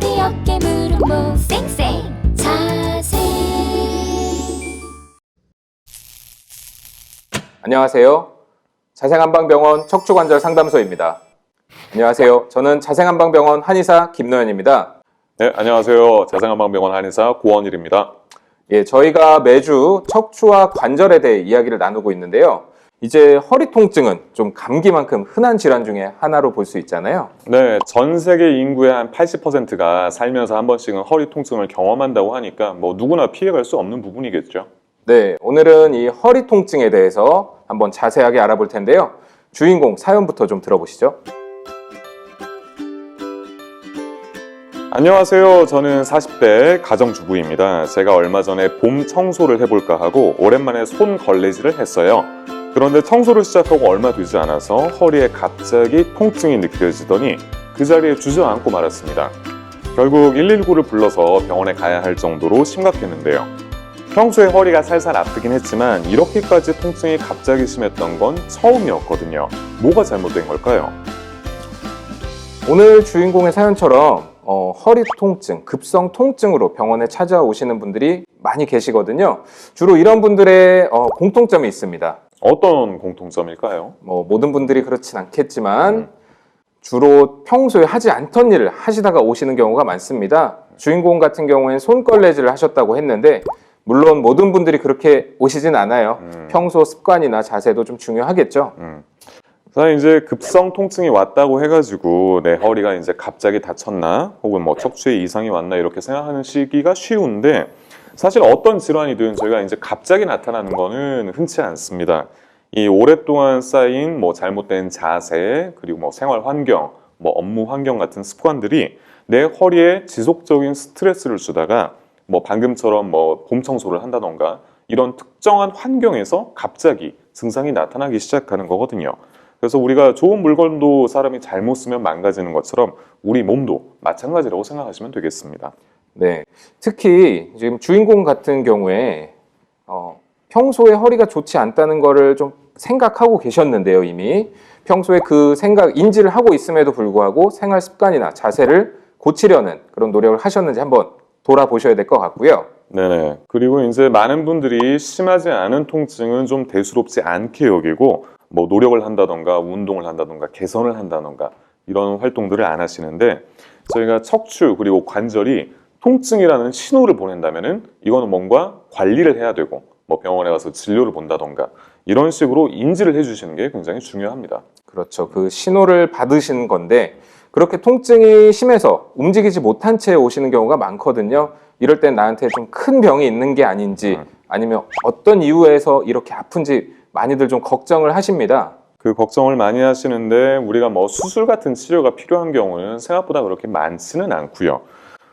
머리 어깨 무릎 목 쌩쌩 자세. 안녕하세요. 자생한방병원 척추관절 상담소입니다. 안녕하세요. 저는 자생한방병원 한의사 김노현입니다. 네, 안녕하세요. 자생한방병원 한의사 고원일입니다. 예, 저희가 매주 척추와 관절에 대해 이야기를 나누고 있는데요. 이제 허리 통증은 좀 감기만큼 흔한 질환 중에 하나로 볼 수 있잖아요. 네, 전 세계 인구의 한 80%가 살면서 한 번씩은 허리 통증을 경험한다고 하니까 뭐 누구나 피해갈 수 없는 부분이겠죠. 네, 오늘은 이 허리 통증에 대해서 한번 자세하게 알아볼 텐데요. 주인공 사연부터 좀 들어보시죠. 안녕하세요. 저는 40대 가정주부입니다. 제가 얼마 전에 봄 청소를 해볼까 하고 오랜만에 손 걸레질을 했어요. 그런데 청소를 시작하고 얼마 되지 않아서 허리에 갑자기 통증이 느껴지더니 그 자리에 주저앉고 말았습니다. 결국 119를 불러서 병원에 가야 할 정도로 심각했는데요. 평소에 허리가 살살 아프긴 했지만 이렇게까지 통증이 갑자기 심했던 건 처음이었거든요. 뭐가 잘못된 걸까요? 오늘 주인공의 사연처럼 허리 통증, 급성 통증으로 병원에 찾아오시는 분들이 많이 계시거든요. 주로 이런 분들의 공통점이 있습니다. 어떤 공통점일까요? 모든 분들이 그렇진 않겠지만 주로 평소에 하지 않던 일을 하시다가 오시는 경우가 많습니다. 주인공 같은 경우에는 손걸레질을 하셨다고 했는데 물론 모든 분들이 그렇게 오시진 않아요. 평소 습관이나 자세도 좀 중요하겠죠. 사실 이제 급성 통증이 왔다고 해가지고 내 허리가 이제 갑자기 다쳤나 혹은 뭐 척추에 이상이 왔나 이렇게 생각하는 시기가 쉬운데 사실 어떤 질환이든 저희가 이제 갑자기 나타나는 거는 흔치 않습니다. 이 오랫동안 쌓인 뭐 잘못된 자세 그리고 뭐 생활 환경, 뭐 업무 환경 같은 습관들이 내 허리에 지속적인 스트레스를 주다가 뭐 방금처럼 뭐 봄 청소를 한다던가 이런 특정한 환경에서 갑자기 증상이 나타나기 시작하는 거거든요. 그래서 우리가 좋은 물건도 사람이 잘못 쓰면 망가지는 것처럼 우리 몸도 마찬가지라고 생각하시면 되겠습니다. 네, 특히 지금 주인공 같은 경우에 평소에 허리가 좋지 않다는 거를 좀 생각하고 계셨는데요. 이미 평소에 그 생각 인지를 하고 있음에도 불구하고 생활 습관이나 자세를 고치려는 그런 노력을 하셨는지 한번 돌아보셔야 될 것 같고요. 네네. 그리고 이제 많은 분들이 심하지 않은 통증은 좀 대수롭지 않게 여기고 뭐 노력을 한다던가 운동을 한다던가 개선을 한다던가 이런 활동들을 안 하시는데 저희가 척추 그리고 관절이 통증이라는 신호를 보낸다면은 이거는 뭔가 관리를 해야 되고 뭐 병원에 가서 진료를 본다던가 이런 식으로 인지를 해주시는 게 굉장히 중요합니다. 그렇죠. 그 신호를 받으신 건데 그렇게 통증이 심해서 움직이지 못한 채 오시는 경우가 많거든요. 이럴 땐 나한테 좀 큰 병이 있는 게 아닌지 아니면 어떤 이유에서 이렇게 아픈지 많이들 좀 걱정을 하십니다. 그 걱정을 많이 하시는데 우리가 뭐 수술 같은 치료가 필요한 경우는 생각보다 그렇게 많지는 않고요.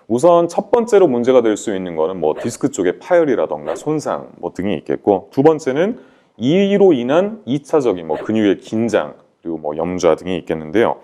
우선 첫 번째로 문제가 될 수 있는 거는 뭐 디스크 쪽의 파열이라던가 손상 뭐 등이 있겠고 두 번째는 이로 인한 2차적인 뭐 근육의 긴장 그리고 뭐 염좌 등이 있겠는데요.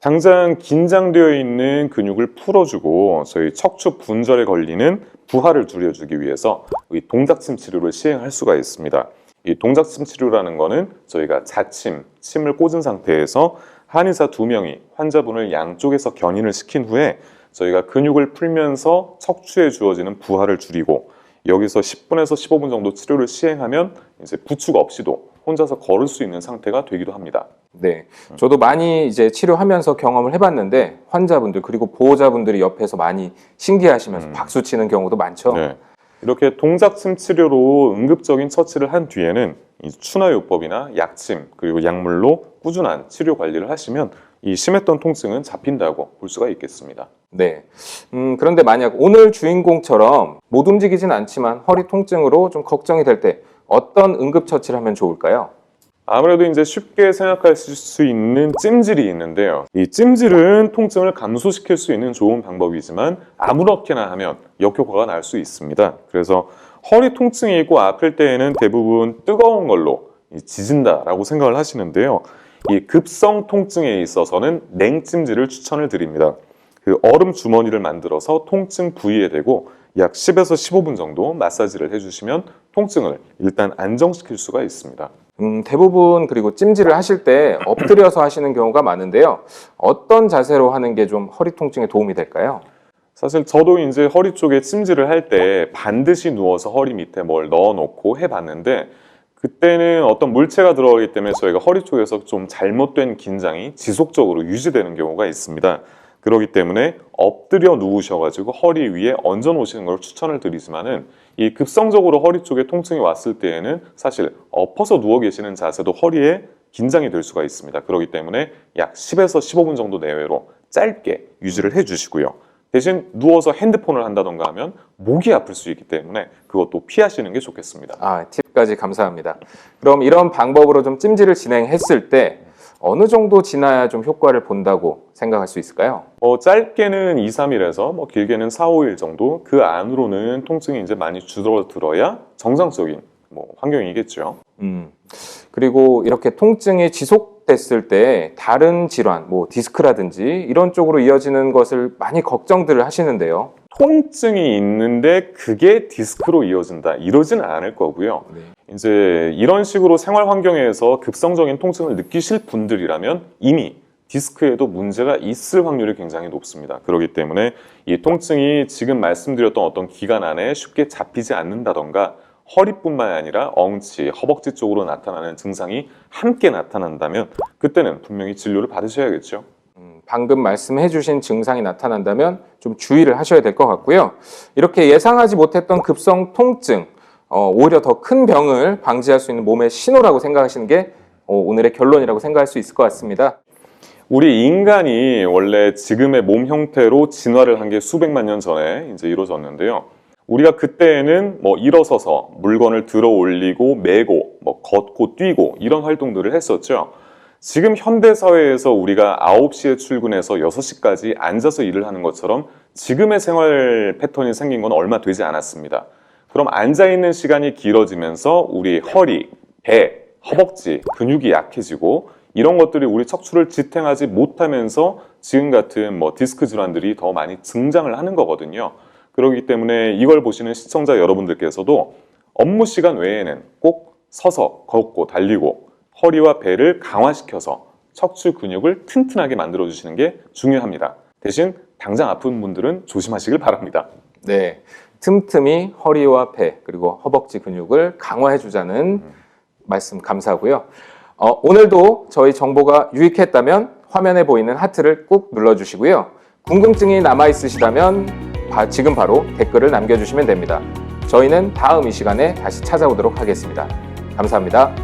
당장 긴장되어 있는 근육을 풀어주고 저희 척추 분절에 걸리는 부하를 줄여주기 위해서 이 동작침 치료를 시행할 수가 있습니다. 이 동작침 치료라는 거는 저희가 자침, 침을 꽂은 상태에서 한의사 2명이 환자분을 양쪽에서 견인을 시킨 후에 저희가 근육을 풀면서 척추에 주어지는 부하를 줄이고 여기서 10분에서 15분 정도 치료를 시행하면 이제 부축 없이도 혼자서 걸을 수 있는 상태가 되기도 합니다. 네, 저도 많이 이제 치료하면서 경험을 해봤는데 환자분들 그리고 보호자분들이 옆에서 많이 신기해하시면서 박수 치는 경우도 많죠. 네. 이렇게 동작침 치료로 응급적인 처치를 한 뒤에는 이 추나요법이나 약침 그리고 약물로 꾸준한 치료 관리를 하시면 이 심했던 통증은 잡힌다고 볼 수가 있겠습니다. 네. 그런데 만약 오늘 주인공처럼 못 움직이진 않지만 허리 통증으로 좀 걱정이 될 때 어떤 응급처치를 하면 좋을까요? 아무래도 이제 쉽게 생각하실 수 있는 찜질이 있는데요. 이 찜질은 통증을 감소시킬 수 있는 좋은 방법이지만 아무렇게나 하면 역효과가 날 수 있습니다. 그래서 허리 통증이 있고 아플 때에는 대부분 뜨거운 걸로 지진다라고 생각을 하시는데요. 이 급성 통증에 있어서는 냉찜질을 추천을 드립니다. 그 얼음 주머니를 만들어서 통증 부위에 대고 약 10에서 15분 정도 마사지를 해주시면 통증을 일단 안정시킬 수가 있습니다. 대부분 그리고 찜질을 하실 때 엎드려서 하시는 경우가 많은데요. 어떤 자세로 하는 게 좀 허리 통증에 도움이 될까요? 사실 저도 이제 허리 쪽에 찜질을 할 때 반드시 누워서 허리 밑에 뭘 넣어놓고 해봤는데 그때는 어떤 물체가 들어가기 때문에 저희가 허리 쪽에서 좀 잘못된 긴장이 지속적으로 유지되는 경우가 있습니다. 그렇기 때문에 엎드려 누우셔가지고 허리 위에 얹어 놓으시는 걸 추천을 드리지만은 이 급성적으로 허리 쪽에 통증이 왔을 때에는 사실 엎어서 누워 계시는 자세도 허리에 긴장이 될 수가 있습니다. 그렇기 때문에 약 10에서 15분 정도 내외로 짧게 유지를 해주시고요. 대신 누워서 핸드폰을 한다던가 하면 목이 아플 수 있기 때문에 그것도 피하시는 게 좋겠습니다. 팁까지 감사합니다. 그럼 이런 방법으로 좀 찜질을 진행했을 때 어느 정도 지나야 좀 효과를 본다고 생각할 수 있을까요? 짧게는 2, 3일에서 길게는 4, 5일 정도 그 안으로는 통증이 이제 많이 줄어들어야 정상적인 환경이겠죠. 그리고 이렇게 통증이 지속됐을 때 다른 질환, 디스크라든지 이런 쪽으로 이어지는 것을 많이 걱정들을 하시는데요. 통증이 있는데 그게 디스크로 이어진다 이러지는 않을 거고요. 이제 이런 식으로 생활 환경에서 급성적인 통증을 느끼실 분들이라면 이미 디스크에도 문제가 있을 확률이 굉장히 높습니다. 그렇기 때문에 이 통증이 지금 말씀드렸던 어떤 기간 안에 쉽게 잡히지 않는다던가 허리뿐만 아니라 엉치, 허벅지 쪽으로 나타나는 증상이 함께 나타난다면 그때는 분명히 진료를 받으셔야겠죠. 방금 말씀해 주신 증상이 나타난다면 좀 주의를 하셔야 될 것 같고요. 이렇게 예상하지 못했던 급성 통증, 오히려 더 큰 병을 방지할 수 있는 몸의 신호라고 생각하시는 게 오늘의 결론이라고 생각할 수 있을 것 같습니다. 우리 인간이 원래 지금의 몸 형태로 진화를 한 게 수백만 년 전에 이제 이루어졌는데요. 우리가 그때에는 일어서서 물건을 들어 올리고 메고 걷고 뛰고 이런 활동들을 했었죠. 지금 현대사회에서 우리가 9시에 출근해서 6시까지 앉아서 일을 하는 것처럼 지금의 생활 패턴이 생긴 건 얼마 되지 않았습니다. 그럼 앉아있는 시간이 길어지면서 우리 허리, 배, 허벅지, 근육이 약해지고 이런 것들이 우리 척추를 지탱하지 못하면서 지금 같은 디스크 질환들이 더 많이 증장을 하는 거거든요. 그렇기 때문에 이걸 보시는 시청자 여러분들께서도 업무 시간 외에는 꼭 서서 걷고 달리고 허리와 배를 강화시켜서 척추 근육을 튼튼하게 만들어주시는 게 중요합니다. 대신 당장 아픈 분들은 조심하시길 바랍니다. 네, 틈틈이 허리와 배 그리고 허벅지 근육을 강화해주자는 말씀 감사하고요. 오늘도 저희 정보가 유익했다면 화면에 보이는 하트를 꾹 눌러주시고요. 궁금증이 남아있으시다면 지금 바로 댓글을 남겨주시면 됩니다. 저희는 다음 이 시간에 다시 찾아오도록 하겠습니다. 감사합니다.